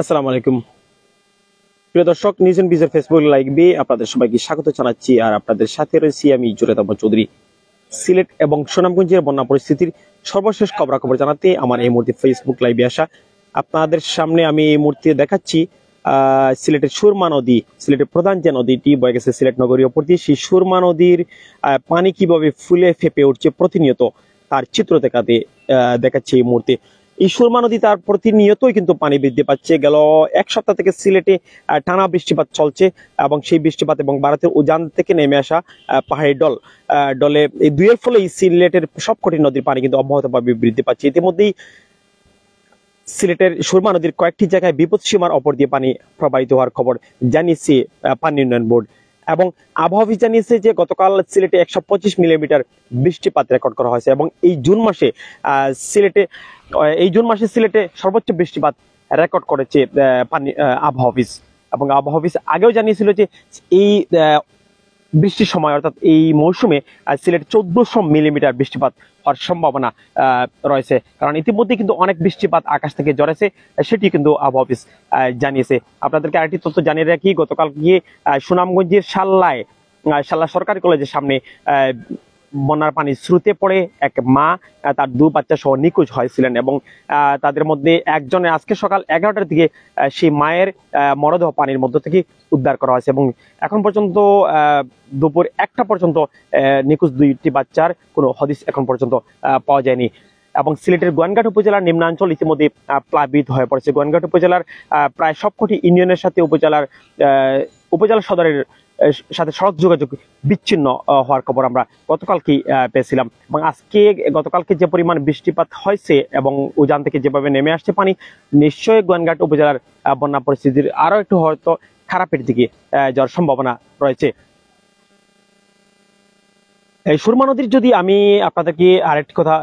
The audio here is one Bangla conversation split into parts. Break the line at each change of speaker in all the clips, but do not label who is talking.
আসসালামু আলাইকুম প্রিয় দর্শক, নিউজ বিজের ফেসবুক লাইভে আপনাদের সবাইকে স্বাগত জানাচ্ছি। আর আপনাদের সাথে রয়েছি আমি জুরেদ চৌধুরী। সিলেট এবং সুনামগঞ্জের বন্যা পরিস্থিতির সর্বশেষ খবরাখবর জানাতে আমার এই মুহূর্তে ফেসবুক লাইভে আসা। আপনাদের সামনে আমি এই মুহূর্তে দেখাচ্ছি সিলেটের সুরমা নদী, সিলেটের প্রধান যে নদীটি বয়ে গেছে সিলেট নগরীর ওপর দিয়ে, সেই সুরমা নদীর পানি কিভাবে ফুলে ফেপে উঠছে প্রতিনিয়ত তার চিত্র দেখাচ্ছি এই মুহূর্তে। এই সুরমা নদী তার প্রতিনিয়তই কিন্তু পানি বৃদ্ধি পাচ্ছে। গেল এক সপ্তাহ থেকে সিলেটে টানা বৃষ্টিপাত চলছে এবং সেই বৃষ্টিপাত এবং ভারতের উজান থেকে নেমে আসা পাহাড়ি ডলে এই দুইয়ের ফলে সিলেটের সবকটি নদীর পানি কিন্তু অব্যাহতভাবে বৃদ্ধি পাচ্ছে। ইতিমধ্যেই সিলেটের সুরমা নদীর কয়েকটি জায়গায় বিপদ সীমার ওপর দিয়ে পানি প্রবাহিত হওয়ার খবর জানিয়েছে পানি উন্নয়ন বোর্ড। এবং আবহাওয়া অফিস জানিয়েছে যে গতকাল সিলেটে 125 মিলিমিটার বৃষ্টিপাত রেকর্ড করা হয়েছে এবং এই জুন মাসে সিলেটে সর্বোচ্চ বৃষ্টিপাত রেকর্ড করেছে আবহাওয়া অফিস। এবং আবহাওয়া অফিস আগেও জানিয়েছিল যে এই বৃষ্টির সময় অর্থাৎ এই মৌসুমে সিলেট 1400 মিলিমিটার বৃষ্টিপাত হওয়ার সম্ভাবনা রয়েছে, কারণ ইতিমধ্যে কিন্তু অনেক বৃষ্টিপাত আকাশ থেকে ঝরেছে, সেটি কিন্তু আবহাওয়া অফিস জানিয়েছে। আপনাদেরকে আরেকটি তথ্য জানিয়ে রাখি, গতকাল গিয়ে সুনামগঞ্জের সাল্লা সরকারি কলেজের সামনে বন্যার পানি স্রোতে পড়ে এক মা তার 2 বাচ্চা সহ নিখোঁজ হয়েছিলেন এবং তাদের মধ্যে একজনের আজকে সকাল 11টার দিকে সেই মায়ের মরদেহ পানির মধ্য থেকে উদ্ধার করা হয়েছে এবং এখন পর্যন্ত দুপুর 1টা পর্যন্ত নিখোঁজ 2টি বাচ্চার কোনো হদিস এখন পর্যন্ত পাওয়া যায়নি। এবং সিলেটের গোয়ানঘাট উপজেলার নিম্নাঞ্চল ইতিমধ্যে প্লাবিত হয়ে পড়েছে। গোয়ানঘাট উপজেলার প্রায় সবকটি ইউনিয়নের সাথে উপজেলা সদরের সাথে সড়ক যোগাযোগ বিচ্ছিন্ন হওয়ার খবর আমরা গতকালকে পেয়েছিলাম। এবং গতকালকে যে পরিমাণ বৃষ্টিপাত হয়েছে এবং উজান থেকে যেভাবে নেমে আসছে পানি, নিশ্চয়ই গোয়ানঘাট উপজেলার বন্যা পরিস্থিতির আরো একটু হয়তো খারাপের দিকে যাওয়ার সম্ভাবনা রয়েছে। এই সুরমা নদীর যদি আমি আপনাদেরকে আরেকটি কথা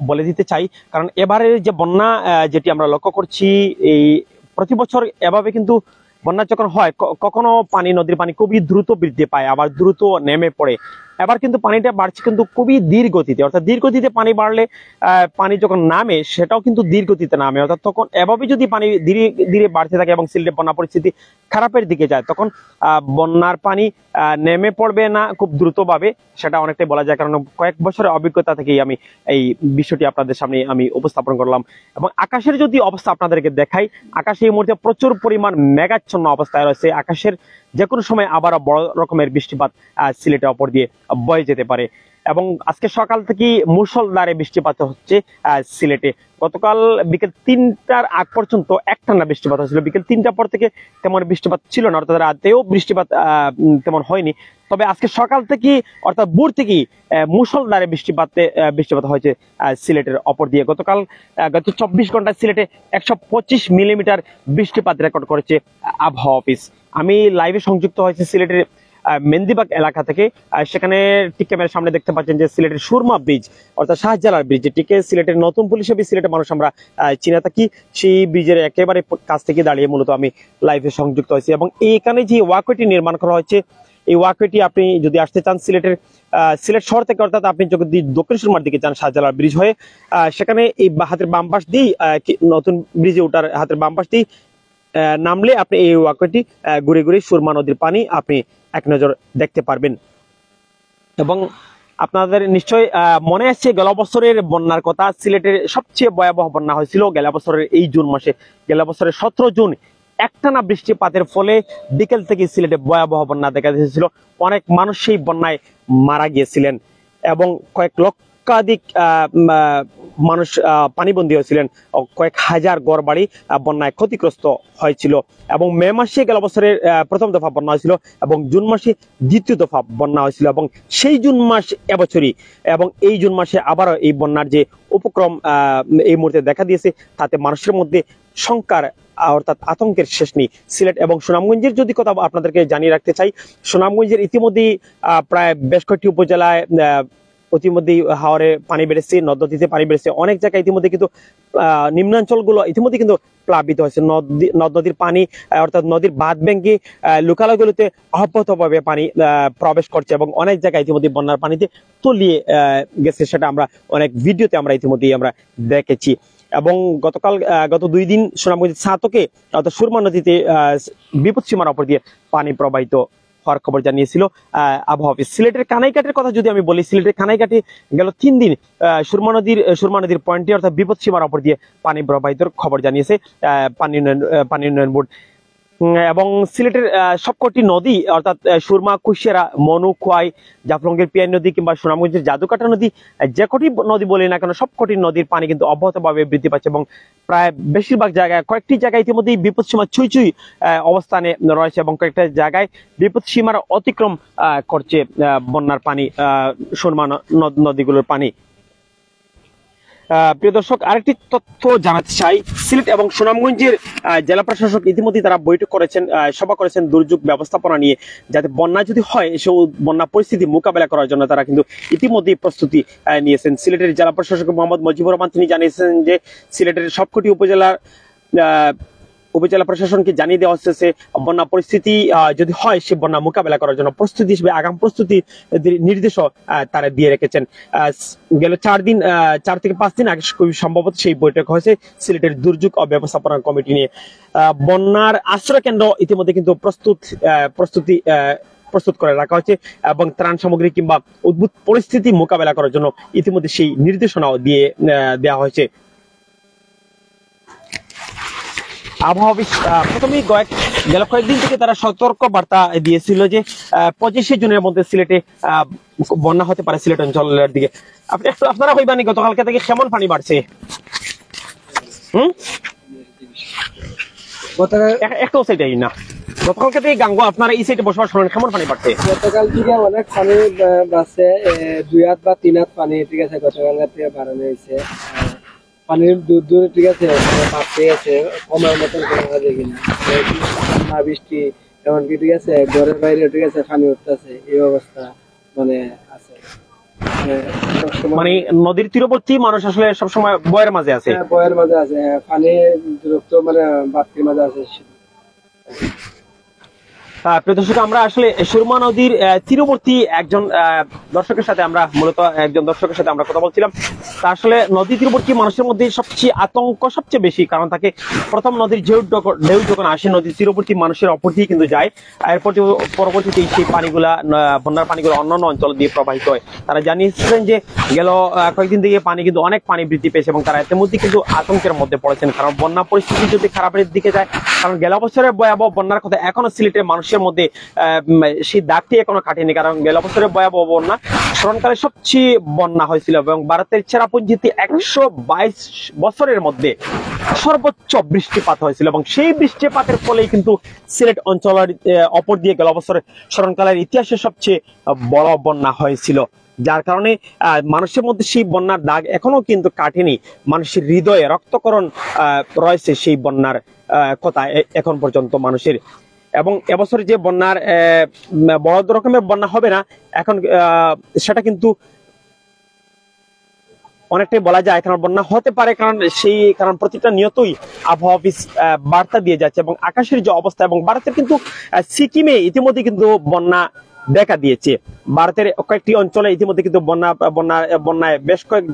বলে দিতে চাই, কারণ এবারের যে বন্যা যেটি আমরা লক্ষ্য করছি, এই প্রতি বছর এভাবে কিন্তু বন্যা যখন হয় কখনো নদীর পানি খুবই দ্রুত বৃদ্ধি পায় আবার দ্রুত নেমে পড়ে। এবার কিন্তু পানিটা বাড়ছে কিন্তু খুবই ধীর গতিতে, অর্থাৎ ধীর গতিতে পানি বাড়লে পানি যখন নামে সেটাও কিন্তু ধীর গতিতে নামে, অর্থাৎ তখন এভাবে যদি পানি ধীরে ধীরে বাড়তে থাকে এবং সিলেটের বন্যা পরিস্থিতি খারাপের দিকে যায়, তখন বন্যার পানি নেমে পড়বে না খুব দ্রুতভাবে, সেটা অনেকটাই বলা যায়। কারণ কয়েক বছরের অভিজ্ঞতা থেকেই আমি এই বিষয়টি আপনাদের সামনে আমি উপস্থাপন করলাম। এবং আকাশের যদি অবস্থা আপনাদেরকে দেখাই, আকাশে এই মুহূর্তে প্রচুর পরিমাণ মেঘাচ্ছন্ন অবস্থায় রয়েছে। আকাশের যে কোনো সময় আবারও বড় রকমের বৃষ্টিপাত সিলেটের ওপর দিয়ে বয়ে যেতে পারে। এবং আজকে সকাল থেকে মুষলধারে বৃষ্টিপাত হচ্ছে সিলেটে। গতকাল বিকেল 3টার আগ পর্যন্ত একটানা বৃষ্টিপাত হয়েছিল, বিকেল 3টার পর থেকে তেমন বৃষ্টিপাত ছিল না, অর্থাৎ রাতেও বৃষ্টিপাত তেমন হয়নি। তবে আজকে সকাল থেকে অর্থাৎ ভোর থেকেই মুষলধারে বৃষ্টিপাত হয়েছে সিলেটের ওপর দিয়ে। গত 24 ঘন্টায় সিলেটে 125 মিলিমিটার বৃষ্টিপাত রেকর্ড করেছে আবহাওয়া অফিস। আমি লাইভে সংযুক্ত হয়েছে সিলেটের মেন্দিবাগ এলাকা থেকে। সেখানে ঠিক ক্যামেরার সামনে দেখতে পাচ্ছেন যে সিলেটের সুরমা ব্রিজ অর্থাৎ শাহজালাল ব্রিজ, যেটিকে সিলেটের নতুন পুলিশ অফিস সিলেটের মানুষ আমরা চিনে থাকি, সেই ব্রিজের একেবারে কাছ থেকে দাঁড়িয়ে মূলত আমি লাইভে সংযুক্ত হয়েছি। এবং এখানে যে ওয়াকওয়েটি নির্মাণ করা হয়েছে, এই ওয়াকওয়েটি আপনি যদি আসতে চান সিলেট শহর থেকে, অর্থাৎ আপনি যদি দক্ষিণ সুরমার দিকে যান শাহজালাল ব্রিজ হয়ে, সেখানে এই হাতের বাম পাশ দিয়ে নতুন ব্রিজে ওঠার হাতের বাম পাশ দিয়ে নামলে আপনি এই ওয়াকওয়েটি ঘুরে ঘুরে সুরমা নদীর পানি আপনি এক নজর দেখতে পারবেন। এবং আপনাদের নিশ্চয়ই মনে আছে গেল বছরের বন্যার কথা, সিলেটের সবচেয়ে ভয়াবহ বন্যা হয়েছিল গেল বছরের এই জুন মাসে। গেল বছরের 17 জুন একটানা বৃষ্টিপাতের ফলে বিকেল থেকে সিলেটে ভয়াবহ বন্যা দেখা দিয়েছিল। অনেক মানুষ সেই বন্যায় মারা গিয়েছিলেন এবং কয়েক লক্ষাধিক মানুষ পানিবন্দী হয়েছিলেন, কয়েক হাজার ঘর বাড়ি বন্যায় ক্ষতিগ্রস্ত হয়েছিল। এবং মে মাসে গেল বছরের প্রথম দফা বন্যা হয়েছিল এবং জুন মাসে দ্বিতীয় দফা বন্যা হয়েছিল। এবং সেই জুন মাস এবছরই, এবং এই জুন মাসে আবারও এই বন্যার যে উপক্রম এই মুহূর্তে দেখা দিয়েছে, তাতে মানুষের মধ্যে শঙ্কার অর্থাৎ আতঙ্কের শেষ নেই। সিলেট এবং সুনামগঞ্জের যদি কথা আপনাদেরকে জানিয়ে রাখতে চাই, সুনামগঞ্জের ইতিমধ্যেই প্রায় বেশ কয়েকটি উপজেলায় ইতিমধ্যেই হাওরে পানি বেড়েছে, নদ-নদীতে পানি বেড়েছে, অনেক জায়গায় ইতিমধ্যে কিন্তু নিম্নাঞ্চলগুলো ইতিমধ্যে কিন্তু প্লাবিত হয়েছে। নদ-নদীর পানি অর্থাৎ নদীর বাঁধ ভেঙে লোকালয়গুলোতে অব্যাহতভাবে পানি প্রবেশ করছে এবং অনেক জায়গায় ইতিমধ্যে বন্যার পানিতে তলিয়ে গেছে, সেটা আমরা অনেক ভিডিওতে আমরা ইতিমধ্যেই আমরা দেখেছি। এবং গত 2 দিন সুনামগঞ্জের ছাতকে অর্থাৎ সুরমা নদীতে বিপদসীমার উপর দিয়ে পানি প্রবাহিত হওয়ার খবর জানিয়েছিল আবহাওয়া অফিস। সিলেটের কানাইঘাটের কথা যদি আমি বলি, সিলেটের কানাইঘাটে গেল 3 দিন সুরমা নদীর পয়েন্টে অর্থাৎ বিপদসীমার উপর দিয়ে পানি প্রবাহিতর খবর জানিয়েছে পানি উন্নয়ন বোর্ড। এবং সিলেটের সবকটি নদী অর্থাৎ সুরমা, কুশিয়ারা, মনু, খোয়াই, জাফলংয়ের পিয়াই নদী কিংবা সুনামগঞ্জের জাদুকাটা নদী, যে কটি নদী বলি না কেন সবকটি নদীর পানি কিন্তু অব্যাহতভাবে বৃদ্ধি পাচ্ছে এবং প্রায় বেশিরভাগ জায়গায়, কয়েকটি জায়গায় ইতিমধ্যেই বিপদসীমা ছুঁই অবস্থানে রয়েছে এবং কয়েকটা জায়গায় বিপদসীমার অতিক্রম করছে বন্যার পানি, সুরমা নদীগুলোর পানি। প্রিয় দর্শক, আরেকটি তথ্য জানাতে চাই, সিলেট এবং সুনামগঞ্জের জেলা প্রশাসক ইতিমধ্যে তারা বৈঠক করেছেন, সভা করেছেন দুর্যোগ ব্যবস্থাপনা নিয়ে, যাতে বন্যা যদি হয় সেই বন্যা পরিস্থিতি মোকাবেলা করার জন্য তারা কিন্তু ইতিমধ্যেই প্রস্তুতি নিয়েছেন। সিলেটের জেলা প্রশাসক মোহাম্মদ মুজিবুর রহমান তিনি জানিয়েছেন যে সিলেটের সবকটি উপজেলা প্রশাসনকে জানিয়ে দেওয়া হচ্ছে বন্যা পরিস্থিতি যদি হয় সে বন্যা মোকাবেলা করার জন্য প্রস্তুতি হিসেবে আগাম প্রস্তুতি নির্দেশও তারা দিয়ে রেখেছেন। গেল 4 থেকে 5 দিন আগে খুবই সম্ভবত সেই বৈঠক হয়েছে সিলেটের দুর্যোগ ও ব্যবস্থাপনা কমিটি নিয়ে। বন্যার আশ্রয় কেন্দ্র ইতিমধ্যে কিন্তু প্রস্তুত করে রাখা হয়েছে এবং ত্রাণ সামগ্রী কিংবা উদ্ভূত পরিস্থিতি মোকাবেলা করার জন্য ইতিমধ্যে সেই নির্দেশনাও দেওয়া হয়েছে। আবহাওয়া অফিস প্রথমেই গেল কয়েকদিন থেকে তারা সতর্ক বার্তা দিয়েছিল যে 25 জুনের মধ্যে সিলেটে বন্যা হতে পারে সিলেট অঞ্চলের দিকে। আপনারা কইবানি গতকালকে থেকে কেমন পানি বাড়ছে? একটাও সাইডে না, গতকালকে থেকে গাঙ্গো আপনারা এই সাইডে বসবাস করেন, কেমন পানি বাড়ছে?
গতকাল থেকে অনেক পানি বাড়ছে, 2 হাত বা 3 হাত পানি, ঠিক আছে, গতকাল থেকে বাড়ানো হয়েছে। পানির দূর ঠিক আছে বাড়তে গেছে, কমার মতন করা যায় কিনা না, বৃষ্টি এমনকি ঠিক আছে ঘরের বাইরে ঠিক আছে পানি উঠতেছে, এই অবস্থা মানে আছে।
মানে নদীর তীরবর্তী মানুষ আসলে সবসময় বয়ের মাঝে আছে,
বয়ের মাঝে আছে, পানি দূরত্ব মানে বাড়তির মাঝে আছে।
প্রিয় দর্শক, আমরা আসলে সুরমা নদীর তীরবর্তী একজন দর্শকের সাথে আমরা কথা বলছিলাম। তা আসলে নদী তীরবর্তী মানুষের মধ্যে সবচেয়ে আতঙ্ক সবচেয়ে বেশি, কারণ তাকে প্রথম নদীর ঢেউ যখন আসে নদীর তীরবর্তী মানুষের অপর দিয়ে কিন্তু যায়, এরপর পরবর্তীতে সেই বন্যার পানিগুলো অন্যান্য অঞ্চল দিয়ে প্রবাহিত হয়। তারা জানিয়েছেন যে গেল কয়েকদিন থেকে কিন্তু অনেক পানি বৃদ্ধি পেয়েছে এবং তারা এর মধ্যে কিন্তু আতঙ্কের মধ্যে পড়েছেন, কারণ বন্যা পরিস্থিতি যদি খারাপের দিকে যায়, কারণ গেল বছরের ভয়াবহ বন্যার কথা এখনো সিলেটের মানুষের মধ্যে সেই দাগটি এখনো কাটেনি, কারণ গেল বছরের ভয়াবহ বন্যা স্মরণকালে সবচেয়ে বন্যা হয়েছিল এবং ভারতের চেরাপুঞ্জিতে 122 বছরের মধ্যে সর্বোচ্চ বৃষ্টিপাত হয়েছিল এবং সেই বৃষ্টিপাতের ফলেই কিন্তু সিলেট অঞ্চলের অপর দিয়ে গেল বছরের স্মরণকালের ইতিহাসে সবচেয়ে বড় বন্যা হয়েছিল, যার কারণে মানুষের মধ্যে সেই বন্যার দাগ এখনো কিন্তু কাটেনি। মানুষের হৃদয়ে রক্তকরণ রয়েছে সেই বন্যার কথা এখন পর্যন্ত মানুষের। এবং এবছর যে বন্যার বড় রকমের বন্যা হবে না এখন, সেটা কিন্তু অনেকটাই বলা যায়, কারণ বন্যা হতে পারে, কারণ প্রতিটা নিয়তই আবহাওয়া অফিস বার্তা দিয়ে যাচ্ছে এবং আকাশের যে অবস্থা, এবং ভারতের কিন্তু সিকিমে ইতিমধ্যে কিন্তু বন্যা দেখা দিয়েছে। ভারতের কয়েকটি অঞ্চলে ইতিমধ্যে কিন্তু বন্যায় বেশ কয়েক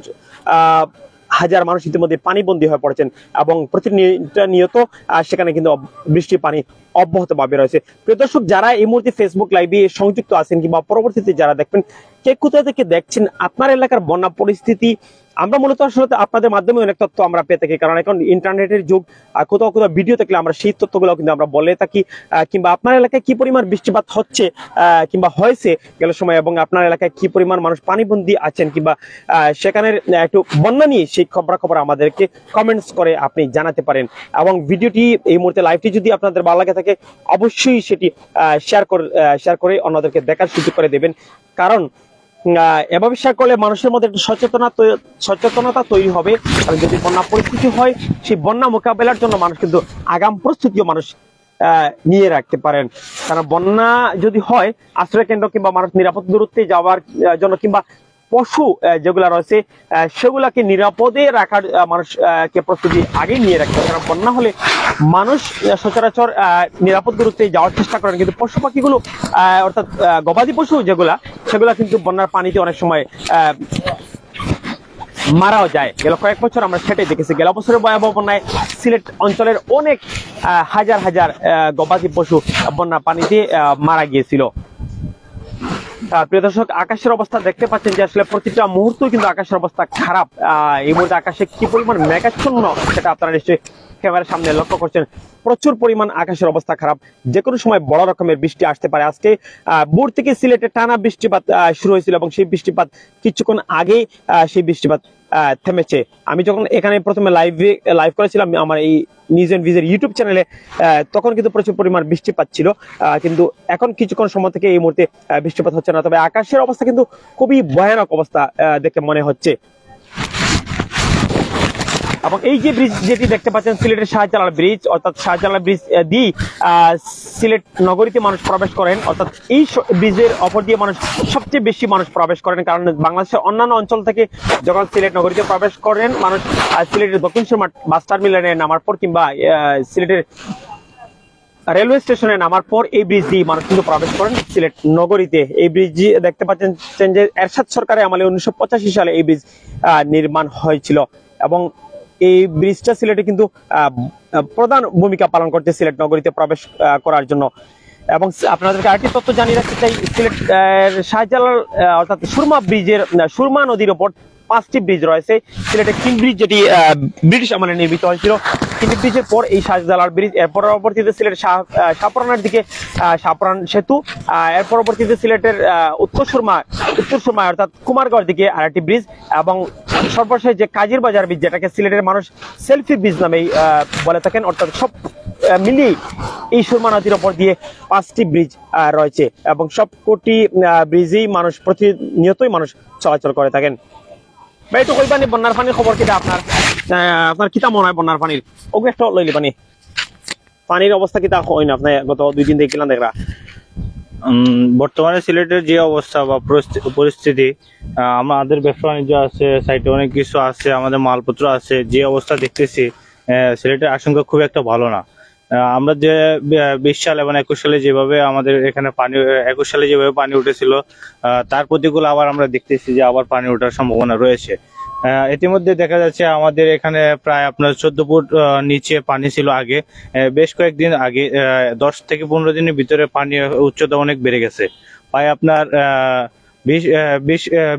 হাজার মানুষ ইতিমধ্যে পানিবন্দী হয়ে পড়েছেন এবং প্রতিনিয়ত সেখানে কিন্তু বৃষ্টির পানি অব্যাহতভাবে রয়েছে। প্রিয় দর্শক, যারা এই মুহূর্তে ফেসবুক লাইভে সংযুক্ত আছেন কিংবা পরবর্তীতে যারা দেখবেন, কে কোথা থেকে দেখছেন, আপনার এলাকার বন্যা পরিস্থিতি আমরা মূলত আসলে আপনাদের মাধ্যমে অনেক তথ্য আমরা পেয়ে থাকি, কারণ এখন ইন্টারনেটের যুগ। কোথাও ভিডিও থাকলে আমরা সেই তথ্যগুলো কিন্তু আমরা বলে থাকি, কিংবা আপনার এলাকায় কি পরিমাণ বৃষ্টিপাত হচ্ছে কিংবা হয়েছে গেল সময়, এবং আপনার এলাকায় কি পরিমাণ মানুষ পানিবন্দী আছেন কিংবা সেখানের একটু বন্যা নিয়ে সেই খবর আমাদেরকে কমেন্টস করে আপনি জানাতে পারেন। এবং ভিডিওটি এই মুহূর্তে লাইভটি যদি আপনাদের ভালো লাগে থাকে অবশ্যই সেটি শেয়ার করে অন্যদেরকে দেখার সুযোগ করে দেবেন, কারণ এভাবে শেয়ার করলে মানুষের মধ্যে একটা সচেতনতা তৈরি হবে। আর যদি বন্যা পরিস্থিতি হয়, সেই বন্যা মোকাবেলার জন্য মানুষ কিন্তু আগাম প্রস্তুতিও মানুষ নিয়ে রাখতে পারেন, কারণ বন্যা যদি হয় আশ্রয় কেন্দ্র কিংবা মানুষ নিরাপদ দূরত্বে যাওয়ার জন্য কিংবা পশু যেগুলা রয়েছে সেগুলাকে নিরাপদে রাখার মানুষকে প্রস্তুতি আগেই নিয়ে রাখতে হবে, কারণ বন্যা হলে মানুষ সচরাচর নিরাপদ দূরত্বে যাওয়ার চেষ্টা করেন, কিন্তু পশু পাখিগুলো অর্থাৎ গবাদি পশু সেগুলা কিন্তু বন্যার পানিতে অনেক সময় মারাও যায়। গেল কয়েক বছর আমরা সেটাই দেখেছি। গেল বছরের ভয়াবহ বন্যায় সিলেট অঞ্চলের অনেক হাজার হাজার গবাদি পশু বন্যা পানিতে মারা গিয়েছিল। প্রিয় দর্শক, আকাশের অবস্থা দেখতে পাচ্ছেন যে আসলে প্রতিটা মুহূর্ত কিন্তু আকাশের অবস্থা খারাপ। এই মুহূর্তে আকাশে কি পরিমাণ মেঘাচ্ছন্ন সেটা আপনারা নিশ্চয়ই ক্যামেরার সামনে লক্ষ্য করছেন। প্রচুর পরিমাণ আকাশের অবস্থা খারাপ, যে কোনো সময় বড় রকমের বৃষ্টি আসতে পারে। আজকে ভোর থেকে সিলেটে টানা বৃষ্টিপাত শুরু হয়েছিল এবং সেই বৃষ্টিপাত কিছুক্ষণ আগেই সেই বৃষ্টিপাত থেমেছে। আমি যখন এখানে প্রথমে লাইভ করেছিলাম আমার এই নিউজ এন্ড ভিউজের ইউটিউব চ্যানেলে, তখন কিন্তু প্রচুর পরিমাণ বৃষ্টিপাত ছিল, কিন্তু এখন কিছুক্ষণ সময় থেকে এই মুহূর্তে বৃষ্টিপাত হচ্ছে না। তবে আকাশের অবস্থা কিন্তু খুবই ভয়ানক অবস্থা দেখে মনে হচ্ছে। এবং এই যে ব্রিজ যেটি দেখতে পাচ্ছেন সিলেটের শাহজালাল ব্রিজ, অর্থাৎ শাহজালাল ব্রিজ দিয়ে সিলেট নগরীতে মানুষ প্রবেশ করেন, অর্থাৎ এই ব্রিজের অপর দিয়ে মানুষ সবচেয়ে বেশি মানুষ প্রবেশ করেন। কারণ বাংলাদেশের অন্যান্য অঞ্চল থেকে যখন সিলেট নগরীতে প্রবেশ করেন মানুষ, সিলেটের দক্ষিণ সুরমার বাস টার্মিনালে নামার পর কিংবা সিলেটের রেলওয়ে স্টেশনে নামার পর এই ব্রিজ দিয়ে মানুষ কিন্তু প্রবেশ করেন সিলেট নগরীতে। এই ব্রিজ দেখতে পাচ্ছেন যে এরশাদ সরকারের আমলে 1985 সালে এই ব্রিজ নির্মাণ হয়েছিল এবং এই ব্রিজটা সিলেটে কিন্তু প্রধান ভূমিকা পালন করছে সিলেট নগরীতে প্রবেশ করার জন্য। এবং আপনাদেরকে আরেকটি তথ্য জানিয়ে রাখতে চাই, সিলেট শাহজালাল অর্থাৎ সুরমা নদীর ওপর 5টি ব্রিজ রয়েছে। সিলেটের কিং ব্রিজ যেটি ব্রিটিশ আমলে নির্মিত হয়েছিল, কিং ব্রিজের পর এই শাহজালাল ব্রিজ, এর পরবর্তীতে সিলেট শাহপুরানের দিকে শাহপুরান সেতু, এর পরবর্তীতে সিলেটের উত্তর সুরমা অর্থাৎ কুমারগড় দিকে আরেকটি ব্রিজ, এবং সর্বশেষ যে কাজীর বাজার ব্রিজ, যেটাকে সিলেটের মানুষ সেলফি ব্রিজ নামেই বলে থাকেন। অর্থাৎ সব মিলিয়ে এই সুরমা নদীর ওপর দিয়ে 5টি ব্রিজ রয়েছে এবং সবকটি ব্রিজেই মানুষ প্রতিনিয়তই মানুষ চলাচল করে থাকেন। ভাই একটু কইবানি বন্যার পানির খবর কিটা আপনার কিতা মনে হয় বন্যার পানির? ওকে একটা লইলি পানির অবস্থা কিতা হয় না আপনার গত 2 দিন দেখলাম দেখরা?
বর্তমানে সিলেটের যে অবস্থা বা পরিস্থিতি, আমাদের ব্যবসা বাণিজ্য আছে, সাইটে অনেক কিছু আছে, আমাদের মালপত্র আছে, যে অবস্থা দেখতেছি সিলেটের আশঙ্কা খুব একটা ভালো না। আমরা যে 20 সাল এবং 21 সালে যেভাবে আমাদের এখানে 21 সালে যেভাবে পানি উঠেছিল, তার প্রতিকূল আবার আমরা দেখতেছি যে আবার পানি ওঠার সম্ভাবনা রয়েছে। ইতিমধ্যে দেখা যাচ্ছে আমাদের এখানে প্রায় আপনার 14 ফুট নিচে পানি ছিল আগে। বেশ কয়েকদিন আগে 10 থেকে 15 দিনের ভিতরে পানি উচ্চতা অনেক বেড়ে গেছে, প্রায় আপনার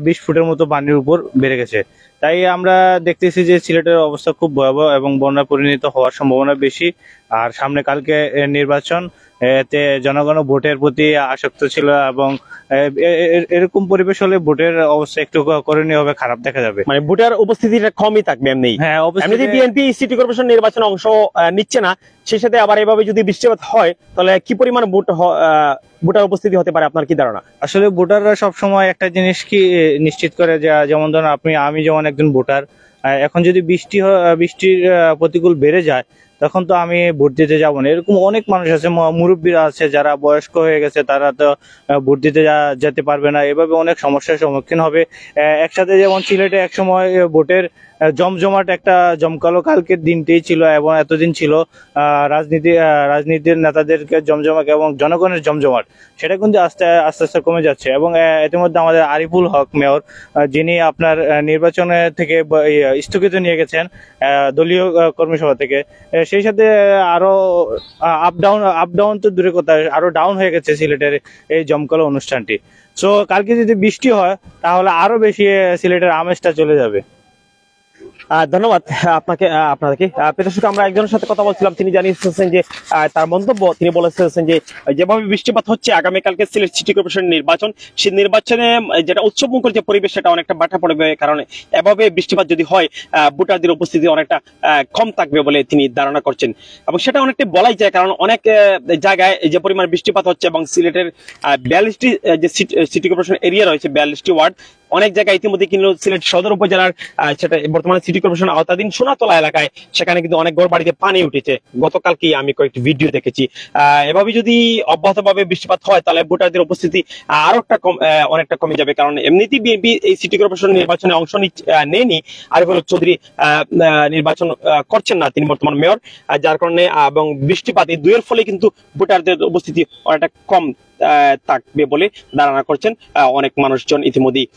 20 ফুটের মতো পানির উপর বেড়ে গেছে। তাই আমরা দেখতেছি যে সিলেটের অবস্থা খুব ভয়াবহ এবং বন্যা পরিণত হওয়ার সম্ভাবনা বেশি। আর সামনে কালকে নির্বাচন, এতে জনগণ ভোটের প্রতি আসক্ত ছিল এবং এরকম পরিবেশ হলে ভোটের অবস্থা একটু করণীয় হবে, খারাপ দেখা যাবে।
মানে ভোটার উপস্থিতিটা কমই থাকবে এমনি।
হ্যাঁ,
এমনিতে বিএনপি সিটি কর্পোরেশন নির্বাচনে অংশ নিচ্ছে না, সেই সাথে আবার এভাবে যদি বৃষ্টিপাত হয় তাহলে কি পরিমাণ ভোটার উপস্থিতি হতে পারে আপনার কি ধারণা?
আসলে ভোটাররা সবসময় একটা জিনিস কি নিশ্চিত করে, যেমন ধরুন আমি যেমন একজন ভোটার, এখন যদি বৃষ্টির প্রতিকূল বেড়ে যায় তখন তো আমি ভোট দিতে যাবো না। এরকম অনেক মানুষ আছে, মুরব্বীরা আছে যারা বয়স্ক হয়ে গেছে, তারা তো ভোট দিতে যেতে পারবে না, এভাবে অনেক সমস্যার সম্মুখীন হবে। একসাথে যেমন সিলেটে একসময় ভোটের জমজমাট একটা জমকালো কালকের দিনটাই ছিল এবং এতদিন ছিল রাজনীতির নেতাদেরকে জমজমাট এবং জনগণের জমজমাট, সেটা কিন্তু আস্তে আস্তে কমে যাচ্ছে। এবং ইতিমধ্যে আমাদের আরিফুল হক মেয়র, যিনি আপনার নির্বাচনে থেকে স্থগিত নিয়ে গেছেন দলীয় কর্মী সভা থেকে, সেই সাথে আরো আপ ডাউন তো দূরের কথা, আরো ডাউন হয়ে গেছে সিলেটের এই জমকালো অনুষ্ঠানটি। সো কালকে যদি বৃষ্টি হয় তাহলে আরো বেশি সিলেটের আমেজটা চলে যাবে।
ধন্যবাদ আপনাদেরকে। দর্শক, আমরা একজনের সাথে কথা বলছিলাম, তিনি জানিয়েছেন যে তার মন্তব্য, তিনি বলেছেন যে যেভাবে বৃষ্টিপাত হচ্ছে আগামীকালকে সিলেট সিটি কর্পোরেশন নির্বাচন, সেই নির্বাচনে যেটা উৎসবমুখর যে পরিবেশ সেটা অনেকটা বাটা পড়বে, কারণ এভাবে বৃষ্টিপাত যদি হয় ভোটারদের উপস্থিতি অনেকটা কম থাকবে বলে তিনি ধারণা করছেন। এবং সেটা অনেকটা বলাই যায়, কারণ অনেক জায়গায় যে পরিমাণ বৃষ্টিপাত হচ্ছে এবং সিলেটের 42টি যে সিটি কর্পোরেশন এরিয়া রয়েছে, 42টি ওয়ার্ড, অনেক জায়গায় ইতিমধ্যে কিন্তু সিলেট সদর উপজেলার সেটা বর্তমানে সিটি কর্পোরেশন আওতাধীন সোনাতলা এলাকায় সেখানে কিন্তু অনেক ঘর বাড়িতে পানি উঠেছে। গতকালকে আমি কয়েকটি ভিডিও দেখেছি। এভাবে যদি অব্যাহতভাবে বৃষ্টিপাত হয় তাহলে ভোটারদের উপস্থিতি আরো অনেকটা কমে যাবে, কারণ এমনিতেই বিএনপি এই সিটি কর্পোরেশন নির্বাচনে অংশ নেয়নি, আরিফুল চৌধুরী নির্বাচন করছেন না, তিনি বর্তমান মেয়র, যার কারণে এবং বৃষ্টিপাত এই দুইয়ের ফলে কিন্তু ভোটারদের উপস্থিতি অনেকটা কম থাকবে বলে ধারণা করছেন অনেক মানুষজন ইতিমধ্যেই।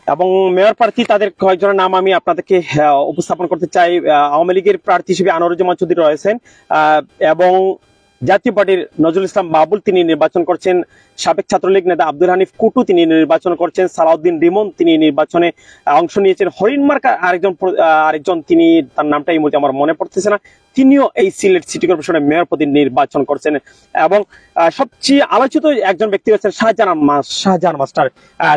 এবং মেয়র প্রার্থী তাদের কয়েকজনের নাম আমি আপনাদেরকে উপস্থাপন করতে চাই। আওয়ামী লীগের প্রার্থী হিসেবে আনোয়ারুজ্জামান চৌধুরী রয়েছেন, এবং জাতীয় পার্টির নজরুল ইসলাম বাবুল তিনি নির্বাচন করছেন, সাবেক ছাত্রলীগ নেতা আব্দুল হানিফ কুটু তিনি নির্বাচন করছেন, সালাউদ্দিন রিমন তিনি নির্বাচনে অংশ নিয়েছেন, হরিণ মার্কা আরেকজন তিনি তার নামটা এই মুহূর্তে আমার মনে পড়তেছে না, তিনিও এই সিলেট সিটি কর্পোরেশনের মেয়র পদে নির্বাচন করছেন। এবং সবচেয়ে আলোচিত একজন ব্যক্তি হচ্ছেন শাহজাহান মাস্টার।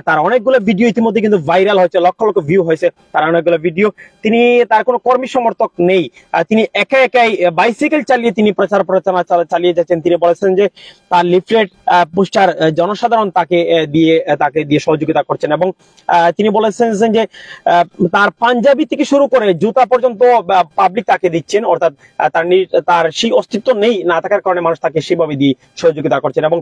তার অনেকগুলো ভিডিও ইতিমধ্যে কিন্তু ভাইরাল হয়েছে, লক্ষ লক্ষ ভিউ হয়েছে তার অনেকগুলো ভিডিও। তিনি তার কোনো কর্মী সমর্থক নেই, তিনি একা একাই বাইসাইকেল চালিয়ে তিনি প্রচারণা চালিয়ে যাচ্ছেন। তিনি বলেছেন যে তার লিফলেট পোস্টার জনসাধারণ তাকে দিয়ে সহযোগিতা করছেন, এবং তিনি বলেছেন যে তার পাঞ্জাবি থেকে শুরু করে জুতা পর্যন্ত পাবলিক তাকে দিচ্ছেন, অর্থাৎ তার সেই অস্তিত্ব নেই না থাকার কারণে মানুষ তাকে সেভাবে দিয়ে সহযোগিতা করছেন। এবং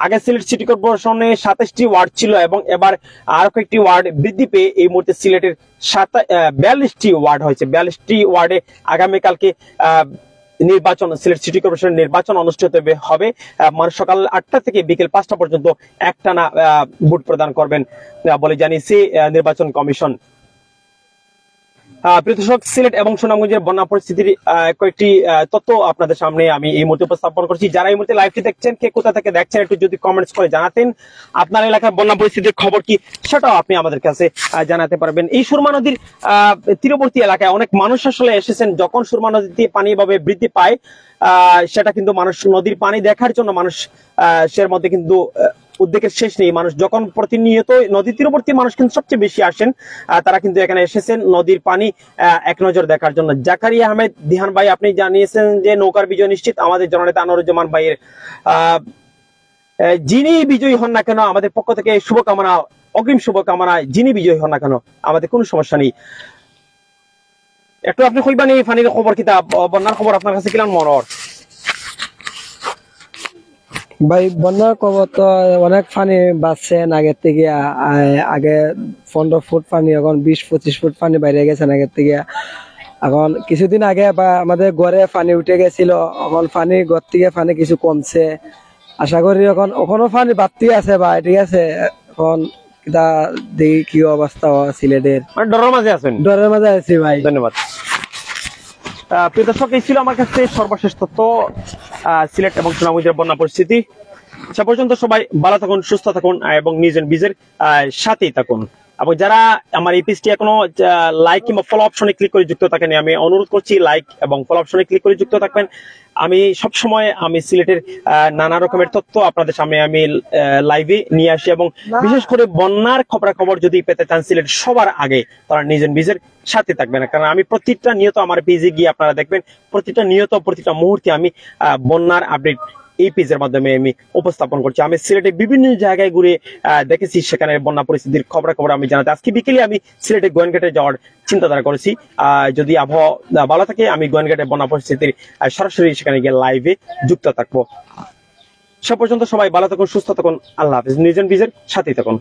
আগে সিলেট সিটি কর্পোরেশনে 27টি ওয়ার্ড ছিল, এবং এবার আরো কয়েকটি ওয়ার্ড বৃদ্ধি পেয়ে এই মুহূর্তে সিলেটের 42টি ওয়ার্ড হয়েছে। 42টি ওয়ার্ডে আগামীকালকে নির্বাচন, সিলেট সিটি কর্পোরেশনের নির্বাচন অনুষ্ঠিত হবে। মানে সকাল 8টা থেকে বিকেল 5টা পর্যন্ত একটানা ভোট প্রদান করবেন বলে জানিয়েছে নির্বাচন কমিশন। প্রিয় দর্শক, সিলেট এবং সুনামগঞ্জের বন্যা পরিস্থিতির কয়েকটি তথ্য আপনাদের সামনে আমি এই মুহূর্তে উপস্থাপন করছি। যারা এই মুহূর্তে লাইভটি দেখছেন, কে কোথা থেকে দেখছেন, একটু যদি কমেন্টস করে জানাতেন আপনার এলাকার বন্যা পরিস্থিতির খবর কি, সেটাও আপনি আমাদের কাছে জানাতে পারবেন। এই সুরমা নদীর তীরবর্তী এলাকায় অনেক মানুষ আসলে এসেছেন। যখন সুরমা নদীতে পানি এভাবে বৃদ্ধি পায়, সেটা কিন্তু মানুষ নদীর পানি দেখার জন্য মানুষের মধ্যে কিন্তু উদ্বেগের শেষ নেই। মানুষ যখন প্রতিনিয়ত নদী তীরবর্তী মানুষ কিন্তু সবচেয়ে বেশি আসেন, তারা কিন্তু এখানে এসেছেন নদীর পানি এক নজর দেখার জন্য। জাকারিয়া আহমেদ দিহান ভাই আপনি জানিয়েছেন যে নৌকার বিজয় নিশ্চিত। আমাদের জননেতা আনোয়ারুজ্জামান ভাইয়ের যিনি বিজয়ী হন না কেন, আমাদের পক্ষ থেকে শুভকামনা, অগ্রিম শুভকামনা। যিনি বিজয়ী হন না কেন আমাদের কোনো সমস্যা নেই। একটু আপনি কইবানি পানির খবর কিতা, বন্যার খবর আপনার কাছে কিলান মনর?
ভাই বন্যার খবর তো অনেক পানি বাড়ছেন আগের থেকে। আগে 15 ফুট পানি, এখন 20-25 ফুট পানি বাইরে গেছেন আগের থেকে। এখন কিছুদিন আগে আমাদের ঘরে পানি উঠে গেছিল, এখন পানি ঘর থেকে পানি কিছু কমছে। আশা করি ওখানে পানি বাড়তি আছে ভাই, ঠিক আছে। এখন দেখি কি অবস্থা সিলেটের,
ডরের মাঝে আছেন?
ডরের মাঝে আছি ভাই।
ধন্যবাদ। প্রিয় দর্শক, এই ছিল আমার কাছে সর্বশেষ তথ্য সিলেট এবং সুনামগঞ্জের বন্যা পরিস্থিতি। সে পর্যন্ত সবাই ভালো থাকুন, সুস্থ থাকুন এবং নিজের বীজের সাথেই থাকুন। এবং যারা আমার এই পেজটি এখনো লাইক কিংবা ফলো অপশনে ক্লিক করে যুক্ত থাকেন, আমি অনুরোধ করছি লাইক এবং ফলো অপশনে ক্লিক করে যুক্ত থাকবেন। আমি সবসময় সিলেটের নানা রকমের তথ্য আপনাদের সামনে আমি লাইভে নিয়ে আসি, এবং বিশেষ করে বন্যার খবরাখবর যদি পেতে চান সিলেট সবার আগে, তারা নিজের বীজের সাথে থাকবেন। কারণ আমি প্রতিটা নিয়ত আমার পেজে গিয়ে আপনারা দেখবেন, প্রতিটা মুহূর্তে আমি বন্যার আপডেট এই পেজের মাধ্যমে আমি উপস্থাপন করছি। আমি সিলেটে বিভিন্ন জায়গায় ঘুরে দেখেছি, সেখানে বন্যা পরিস্থিতির খবরাখবর আমি জানাতে আজকে বিকেলে আমি সিলেটে গোয়েনঘাটে যাওয়ার চিন্তাধারা করেছি। যদি আবহাওয়া ভালো থাকে আমি গোয়েনঘাটে বন্যা পরিস্থিতির সরাসরি সেখানে গিয়ে লাইভে যুক্ত থাকবো। সে পর্যন্ত সবাই ভালো থাকুন, সুস্থ থাকুন, আল্লাহ হাফিজ, নিজের বীজের সাথেই থাকুন।